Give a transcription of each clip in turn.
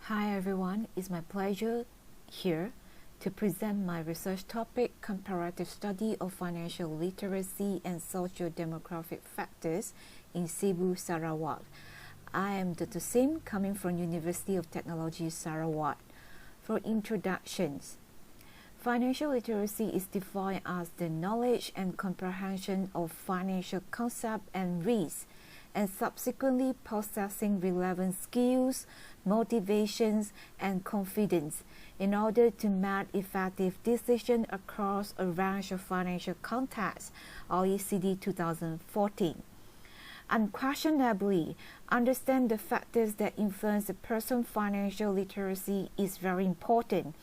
Hi everyone, it's my pleasure here to present my research topic, Comparative Study of Financial Literacy and Socio-demographic Factors in Sibu Sarawak. I am Dr. Sim, coming from University of Technology Sarawak. For introductions, financial literacy is defined as the knowledge and comprehension of financial concepts and risks, and subsequently possessing relevant skills, motivations, and confidence in order to make effective decisions across a range of financial contexts, OECD 2014. Unquestionably, understand the factors that influence a person's financial literacy is very important,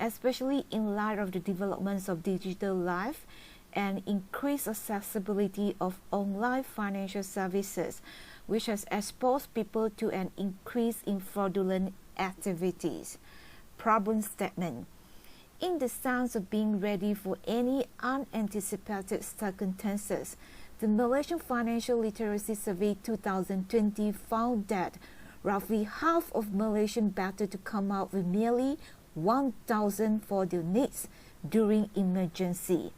especially in light of the developments of digital life and increased accessibility of online financial services, which has exposed people to an increase in fraudulent activities. Problem statement. In the sense of being ready for any unanticipated circumstances, the Malaysian Financial Literacy Survey 2020 found that roughly half of Malaysians better to come out with merely 1,000 for their needs during emergency.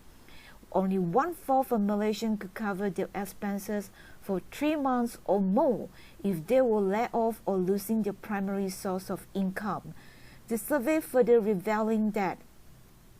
Only 1/4 of Malaysians could cover their expenses for 3 months or more if they were laid off or losing their primary source of income. The survey further revealing that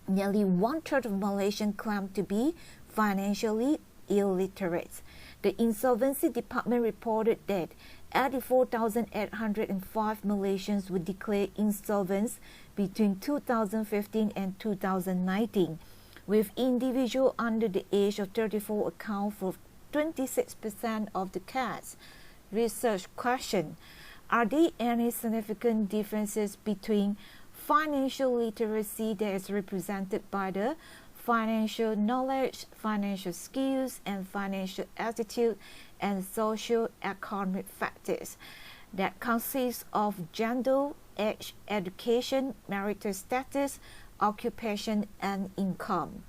nearly 1/3 of Malaysians claim to be financially illiterate. The Insolvency Department reported that 84,805 Malaysians were declared insolvent between 2015 and 2019, with individuals under the age of 34 account for 26% of the case. Research question: are there any significant differences between financial literacy that is represented by the financial knowledge, financial skills, and financial attitude, and socio-economic factors that consist of gender, age, education, marital status, occupation, and income?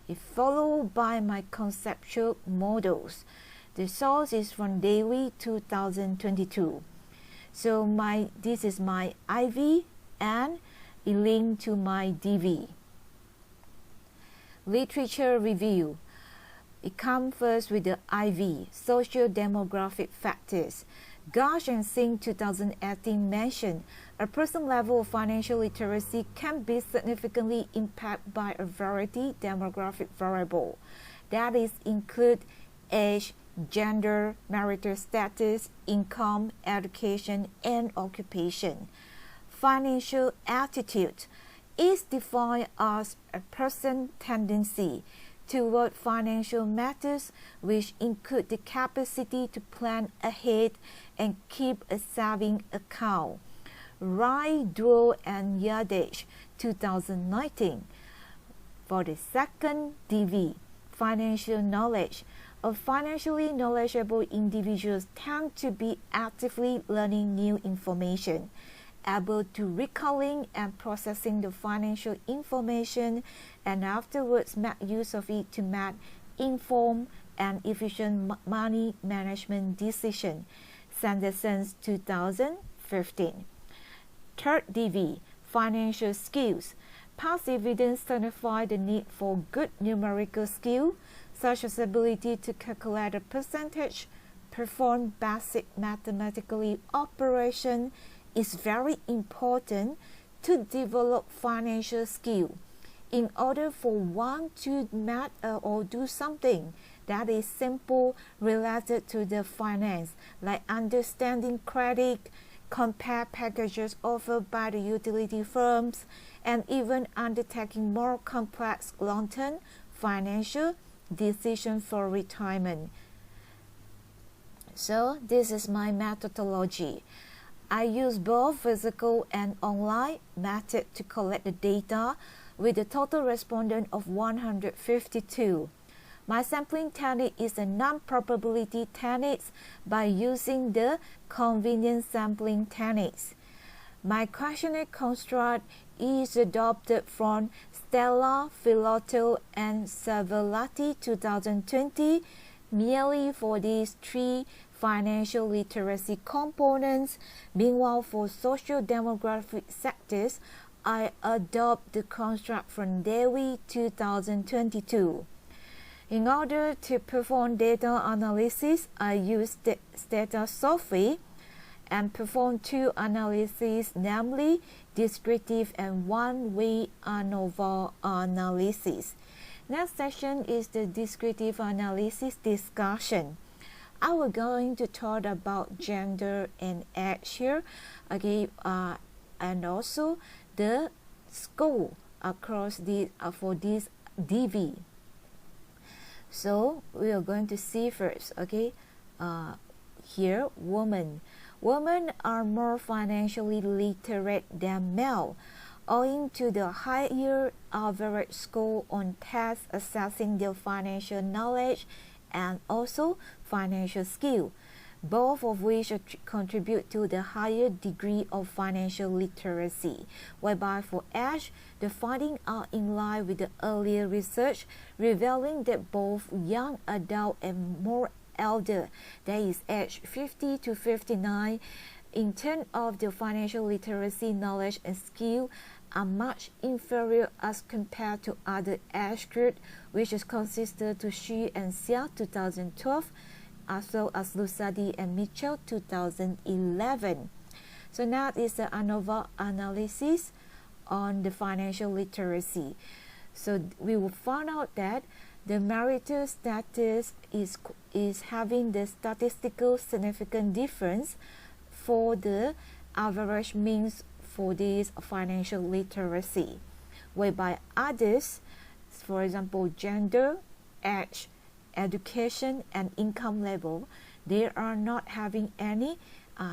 If followed by my conceptual models. The source is from Daily 2022. So this is my IV and a link to my DV. Literature review. It comes first with the IV, Socio-demographic Factors. Gosh and Singh 2018 mentioned a person's level of financial literacy can be significantly impacted by a variety of demographic variables. That is, include age, gender, marital status, income, education, and occupation. Financial attitude is defined as a person's tendency toward financial matters, which include the capacity to plan ahead and keep a saving account. Rai, Duo, and Yadej 2019. For the second DV, financial knowledge. A financially knowledgeable individuals tend to be actively learning new information, able to recalling and processing the financial information, and afterwards make use of it to make informed and efficient money management decisions. Sanderson 2015. Third DV, financial skills. Past evidence certify the need for good numerical skill, such as ability to calculate a percentage, perform basic mathematical operation, is very important to develop financial skill. In order for one to make or do something that is simple related to the finance, like understanding credit, compare packages offered by the utility firms, and even undertaking more complex long-term financial decisions for retirement. So this is my methodology. I use both physical and online method to collect the data with a total respondent of 152. My sampling technique is a non-probability technique by using the convenience sampling techniques. My questionnaire construct is adopted from Stella, Filotto, and Savellati 2020 merely for these 3 financial literacy components. Meanwhile, for socio-demographic sectors, I adopt the construct from DEWI 2022. In order to perform data analysis, I use the data software and perform two analyses, namely descriptive and one-way ANOVA analysis. Next session is the descriptive analysis discussion. I will going to talk about gender and age here, okay, and also the school across the for this DV. So we are going to see first, okay, here women. Women are more financially literate than male, owing to the higher average score on tests assessing their financial knowledge and also financial skill, both of which contribute to the higher degree of financial literacy, whereby for age, the findings are in line with the earlier research, revealing that both young adult and more elder, that is age 50 to 59, in terms of the financial literacy knowledge and skill, are much inferior as compared to other age groups, which is consistent to Siew and Siew 2012, as well as Lusadi and Mitchell 2011. So now is the ANOVA analysis on the financial literacy. So we will find out that the marital status is having the statistical significant difference for the average means for this financial literacy, whereby others, for example, gender, age, education, and income level, they are not having any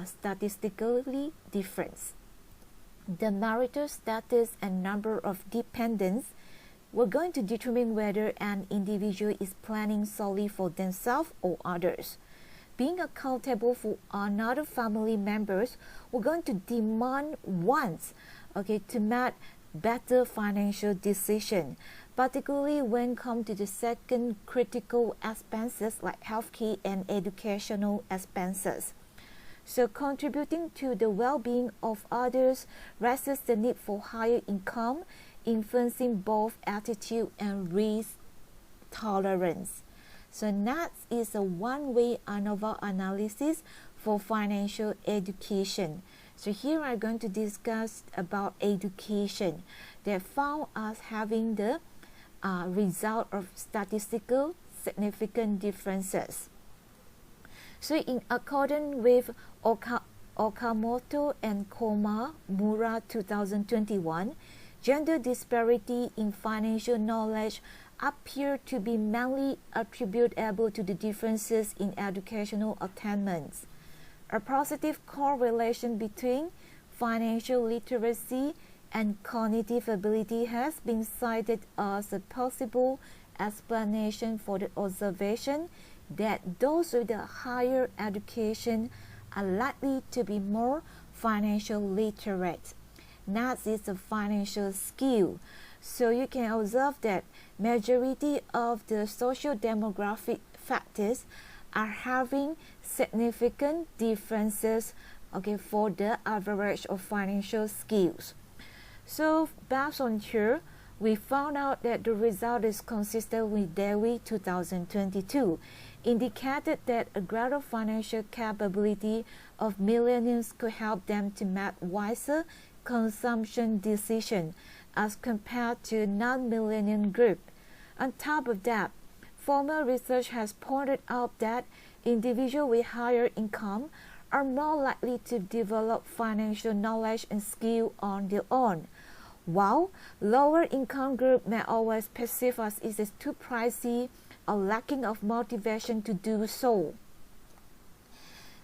statistically difference. The marital status and number of dependents we're going to determine whether an individual is planning solely for themselves or others. Being accountable for another family members, we're going to demand wants, okay, to make better financial decision, particularly when come to the second critical expenses like healthcare and educational expenses. So contributing to the well-being of others raises the need for higher income, influencing both attitude and risk tolerance. So next is a one-way ANOVA analysis for financial education. So here I'm going to discuss about education that found us having the result of statistical significant differences. So in accordance with Okamoto and Komamura 2021, gender disparity in financial knowledge appear to be mainly attributable to the differences in educational attainments. A positive correlation between financial literacy and cognitive ability has been cited as a possible explanation for the observation that those with a higher education are likely to be more financial literate. Next is the financial skill. So you can observe that majority of the socio-demographic factors are having significant differences, okay, for the average of financial skills. So based on here, we found out that the result is consistent with DEWI 2022, indicated that a greater financial capability of millennials could help them to make wiser consumption decisions as compared to non-millennial group. On top of that, former research has pointed out that individuals with higher income are more likely to develop financial knowledge and skill on their own, while lower income group may always perceive as it is too pricey or lacking of motivation to do so.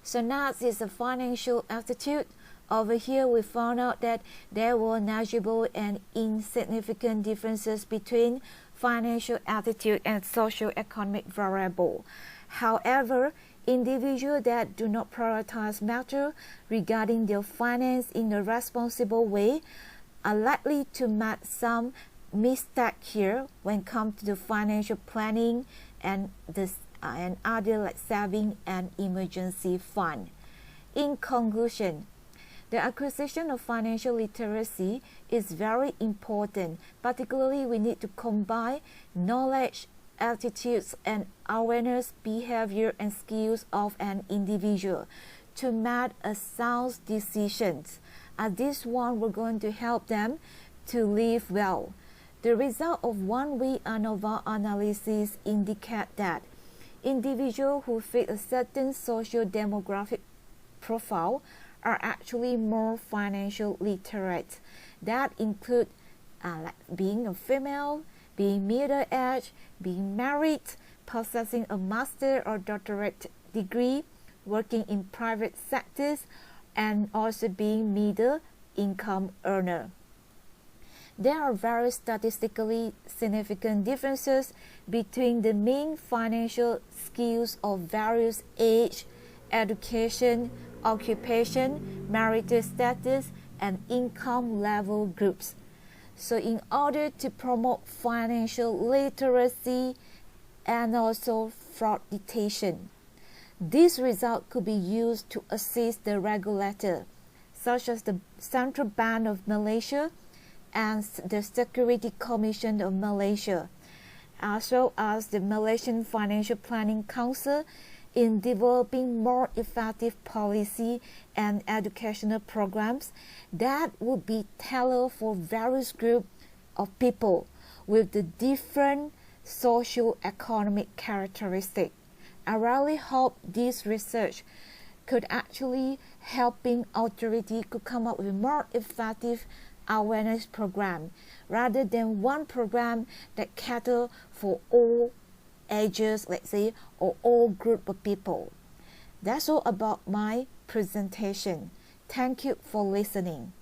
So next is the financial aptitude. Over here, we found out that there were negligible and insignificant differences between financial aptitude and socio-economic variable. However, individuals that do not prioritize matters regarding their finance in a responsible way are likely to make some mistake here when it comes to the financial planning and the and other like saving and emergency fund. In conclusion, the acquisition of financial literacy is very important. Particularly, we need to combine knowledge, attitudes, and awareness, behavior, and skills of an individual to make a sound decisions. This one we're going to help them to live well. The result of one-way ANOVA analysis indicate that individuals who fit a certain socio-demographic profile are actually more financial literate. That include like being a female, being middle-aged, being married, possessing a master or doctorate degree, working in private sectors, and also being middle income earner. There are very statistically significant differences between the main financial skills of various age, education, occupation, marital status, and income level groups. So in order to promote financial literacy and also fraud detection, this result could be used to assist the regulator, such as the Central Bank of Malaysia and the Security Commission of Malaysia, as well as the Malaysian Financial Planning Council, in developing more effective policy and educational programs that would be tailored for various groups of people with the different socio-economic characteristics. I really hope this research could actually helping authority to come up with more effective awareness program rather than one program that cater for all ages, let's say, or all group of people. That's all about my presentation. Thank you for listening.